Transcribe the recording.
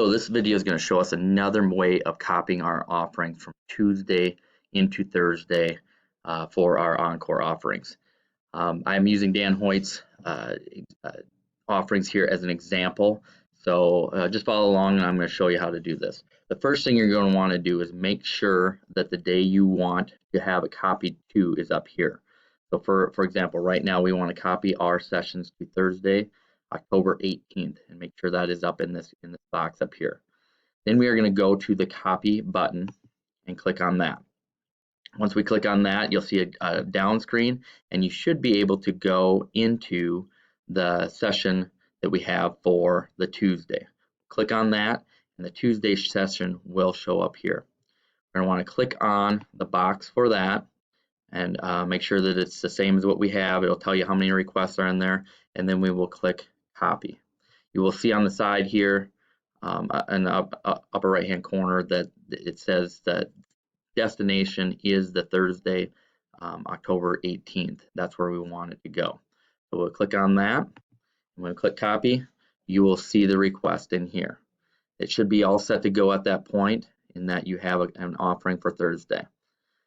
So this video is going to show us another way of copying our offerings from Tuesday into Thursday for our Encore offerings. I'm using Dan Hoyt's offerings here as an example. So just follow along and I'm going to show you how to do this. The first thing you're going to want to do is make sure that the day you want to have it copied to is up here. So for example, right now we want to copy our sessions to Thursday, October 18th, and make sure that is up in this box up here. Then we are going to go to the copy button and click on that. Once we click on that, you'll see a down screen, and you should be able to go into the session that we have for the Tuesday. Click on that, and the Tuesday session will show up here. We're going to want to click on the box for that and make sure that it's the same as what we have. It'll tell you how many requests are in there, and then we will click copy. You will see on the side here in the upper right hand corner that it says that destination is the Thursday, October 18th. That's where we want it to go. So we'll click on that. When we click copy, you will see the request in here. It should be all set to go at that point in that you have an offering for Thursday.